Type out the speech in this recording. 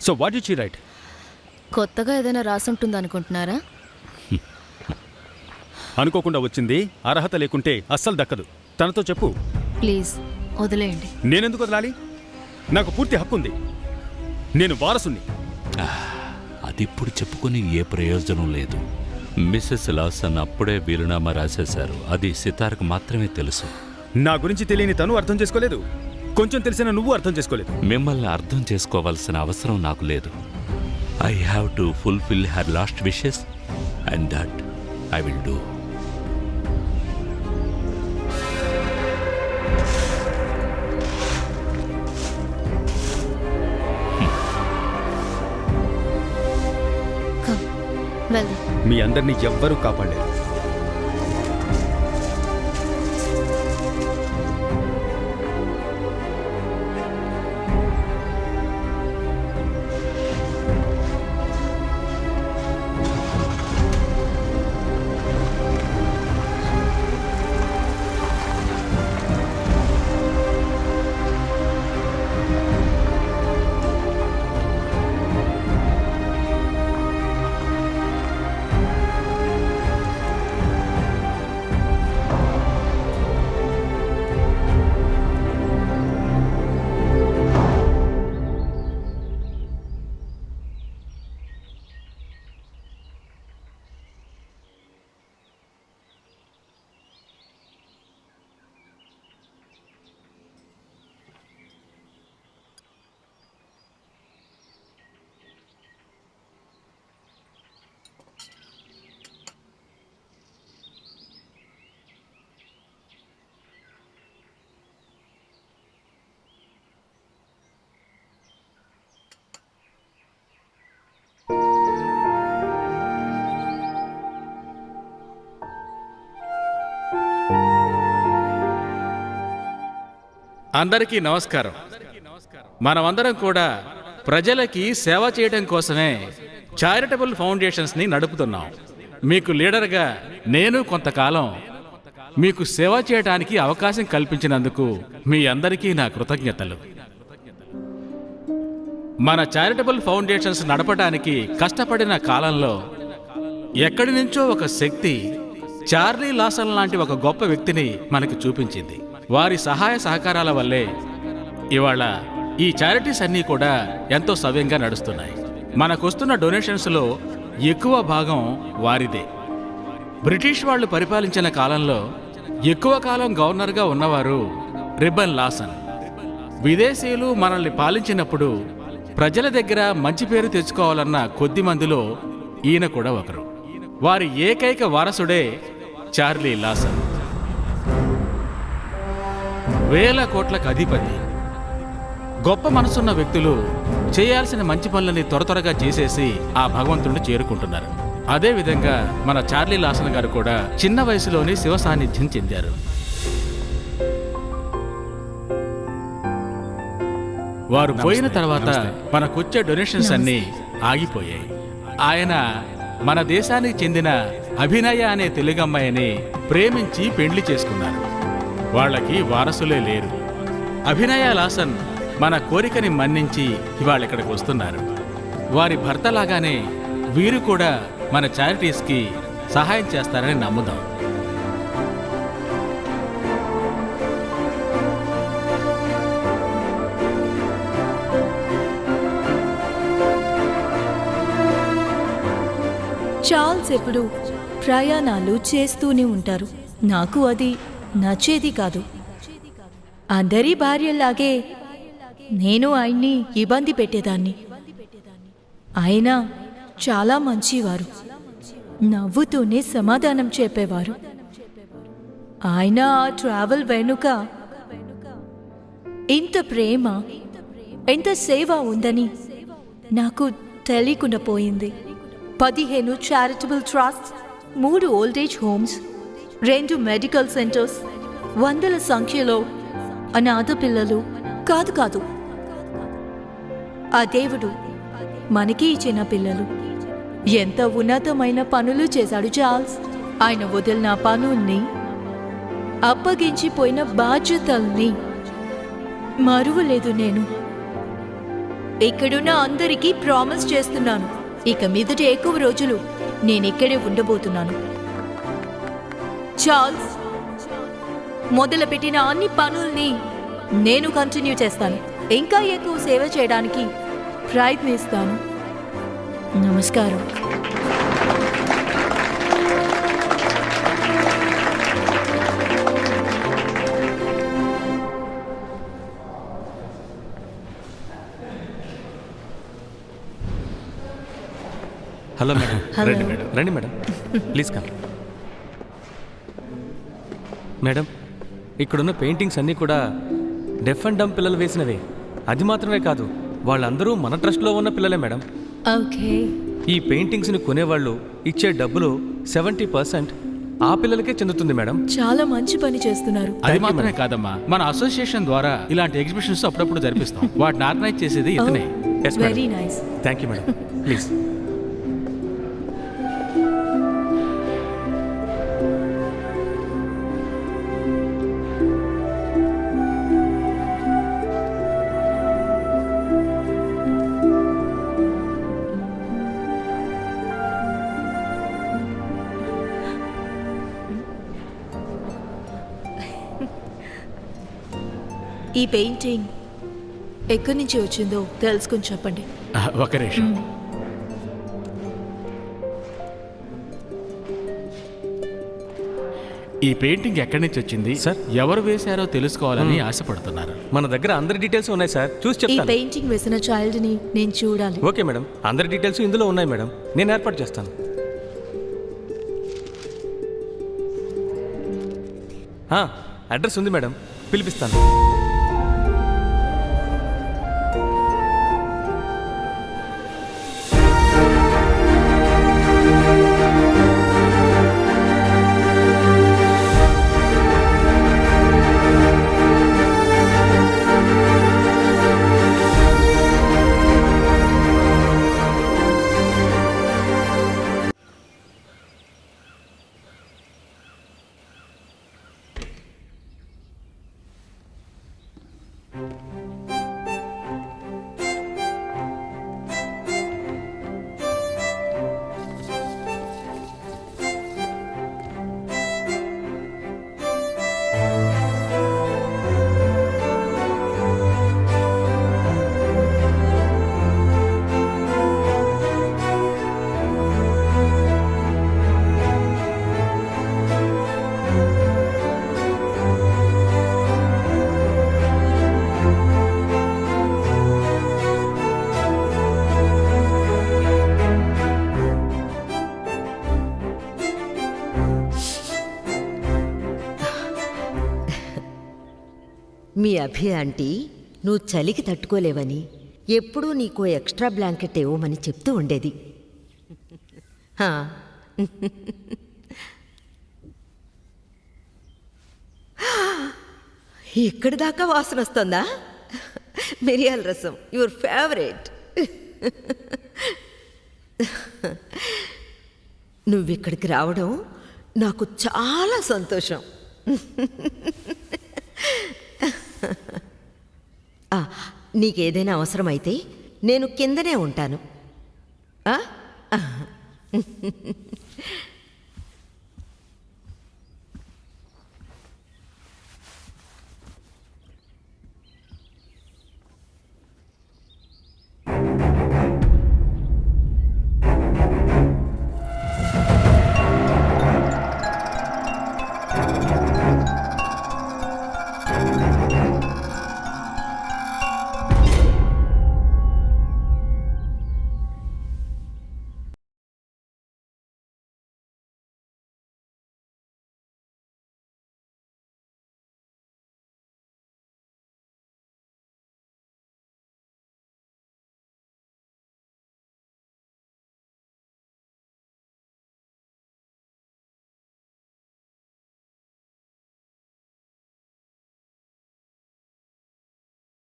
So what did she right? కొత్తగా ఏదైనా రాసుంటుంది అనుకుంటున్నారా? అనుకోకుండా వచ్చింది, అర్హత లేకుంటే అస్సలు దక్కదు. తనతో చెప్పు. ప్లీజ్ వదిలేయండి. నేనెందుకు వదలాలి? నాకు పూర్తి హక్కు ఉంది. నేను వారసుని. అది ఇప్పుడు చెప్పుకొని ఏ ప్రయోజనం లేదు. మిస్సెస్ లాసన్ అప్పుడే వీలునామా రాసేశారు. అది సితార్కు మాత్రమే తెలుసు. నా గురించి తెలియని తను అర్థం చేసుకోలేదు. కొంచెం తెలిసిన నువ్వు అర్థం చేసుకోలేదు. మిమ్మల్ని అర్థం చేసుకోవాల్సిన అవసరం నాకు లేదు. I have to fulfil her last wishes and that I will do. వెళ్దాం. మీ అందరినీ ఎవ్వరూ కాపాడలేరు. అందరికీ నమస్కారం. మనమందరం కూడా ప్రజలకి సేవ చేయడం కోసమే చారిటబుల్ ఫౌండేషన్స్ని నడుపుతున్నాం. మీకు లీడర్గా నేను కొంతకాలం మీకు సేవ చేయడానికి అవకాశం కల్పించినందుకు మీ అందరికీ నా కృతజ్ఞతలు. మన చారిటబుల్ ఫౌండేషన్స్ నడపడానికి కష్టపడిన కాలంలో ఎక్కడి నుంచో ఒక శక్తి చార్లీ లాసన్ లాంటి ఒక గొప్ప వ్యక్తిని మనకి చూపించింది. వారి సహాయ సహకారాల వల్లే ఇవాళ ఈ చారిటీస్ అన్నీ కూడా ఎంతో సవ్యంగా నడుస్తున్నాయి. మనకొస్తున్న డొనేషన్స్లో ఎక్కువ భాగం వారిదే. బ్రిటిష్ వాళ్ళు పరిపాలించిన కాలంలో ఎక్కువ కాలం గవర్నర్గా ఉన్నవారు రిబ్బన్ లాసన్. విదేశీయులు మనల్ని పాలించినప్పుడు ప్రజల దగ్గర మంచి పేరు తెచ్చుకోవాలన్న కొద్ది మందిలో ఈయన కూడా ఒకరు. వారి ఏకైక వారసుడే చార్లీ లాసన్. వేల కోట్లకు అధిపతి. గొప్ప మనసున్న వ్యక్తులు చేయాల్సిన మంచి పనులని త్వరగా చేసేసి ఆ భగవంతుడిని చేరుకుంటున్నారు. అదేవిధంగా మన చార్లీ లాసన్ గారు కూడా చిన్న వయసులోనే శివ సాన్నిధ్యం చెందారు. వారు పోయిన తర్వాత మనకొచ్చే డొనేషన్స్ అన్నీ ఆగిపోయాయి. ఆయన మన దేశానికి చెందిన అభినయ అనే తెలుగమ్మాయిని ప్రేమించి పెండ్లి చేసుకున్నారు. వాళ్ళకి వారసులే లేరు. అభినయ లాసన్ మన కోరికని మన్నించి ఇవాళ ఇక్కడికి వస్తున్నారు. వారి భర్తలాగానే వీరు కూడా మన చారిటీస్కి సహాయం చేస్తారని నమ్ముదాం. చార్ల్స్ ఎప్పుడు ప్రయాణాలు చేస్తూనే ఉంటారు. నాకు అది నచ్చేది కాదు. అందరి భార్యలాగే నేను ఆయన్ని ఇబ్బంది పెట్టేదాన్ని. ఆయన చాలా మంచివారు. నవ్వుతూనే సమాధానం చెప్పేవారు. ఆయన ఆ ట్రావెల్ వెనుక ఇంత ప్రేమ, ఎంత సేవ ఉందని నాకు తెలియకుండా పోయింది. 15 charitable trust, 3 old age homes, 2 medical centres, వందల సంఖ్యలో అనాథ పిల్లలు. కాదు, ఆ దేవుడు మనకి ఇచ్చిన పిల్లలు. ఎంత ఉన్నతమైన పనులు చేశాడు చార్ల్స్. ఆయన వదిలిన పనుల్ని, అప్పగించిపోయిన బాధ్యతల్ని మరువలేదు నేను. ఇక్కడున్న అందరికీ ప్రామిస్ చేస్తున్నాను, ఇక మీదట ఎక్కువ రోజులు నేనిక్కడే ఉండబోతున్నాను. చార్ల్స్, మొదలుపెట్టిన అన్ని పనుల్ని నేను కంటిన్యూ చేస్తాను. ఇంకా ఎక్కువ సేవ చేయడానికి ప్రయత్నిస్తాను. నమస్కారం. Hello madam. హలో. రండి మేడం, రండి మేడం, ప్లీజ్ కమ్. మేడం, ఇక్కడున్న పెయింటింగ్స్ అన్నీ కూడా డెఫ్ అండ్ డమ్ పిల్లలు వేసినవే. అది మాత్రమే కాదు, వాళ్ళందరూ మన ట్రస్ట్లో ఉన్న పిల్లలే మేడం. ఓకే. ఈ పెయింటింగ్స్ని కొనేవాళ్ళు ఇచ్చే డబ్బులో 70% ఆ పిల్లలకే చెందుతుంది మేడం. చాలా మంచి పని చేస్తున్నారు. అది Thank you, మాత్రమే madam. కాదమ్మా, మన అసోసియేషన్ ద్వారా ఇలాంటి ఎగ్జిబిషన్స్ అప్పుడప్పుడు జరిపిస్తాం. వాటిని ఆర్గనైజ్ చేసేది ఇతనే. Yes madam. Very nice. Thank you madam, please. ఈ పెయింటింగ్ ఎక్కడి నుంచి వచ్చిందో తెలుసుకుని చెప్పండి. ఒక నిమిషం. ఈ పెయింటింగ్ ఎక్కడి నుంచి వచ్చింది, సార్? ఎవరు వేశారో తెలుసుకోవాలని ఆశపడుతున్నారు. మన దగ్గర అందరి డీటెయిల్స్ ఉన్నాయి సార్, చూసి ఈ చెప్తాను. పెయింటింగ్ వేసిన చైల్డ్ ని నేను చూడాలి. ఓకే మేడం, అందరి డీటెయిల్స్ ఇందులో ఉన్నాయి మేడం, నేను ఏర్పాటు చేస్తాను. అడ్రస్ ఉంది మేడం, పిలిపిస్తాను. మీ అభి ఆంటీ నువ్వు చలికి తట్టుకోలేవని ఎప్పుడూ నీకో ఎక్స్ట్రా బ్లాంకెట్ ఇవ్వమని చెప్తూ ఉండేది. హా. ఇక్కడి దాకా వాసన వస్తుందా? మిరియాల రసం, యువర్ ఫేవరెట్. నువ్విక్కడికి రావడం నాకు చాలా సంతోషం. నీకేదైనా అవసరమైతే నేను కిందనే ఉంటాను.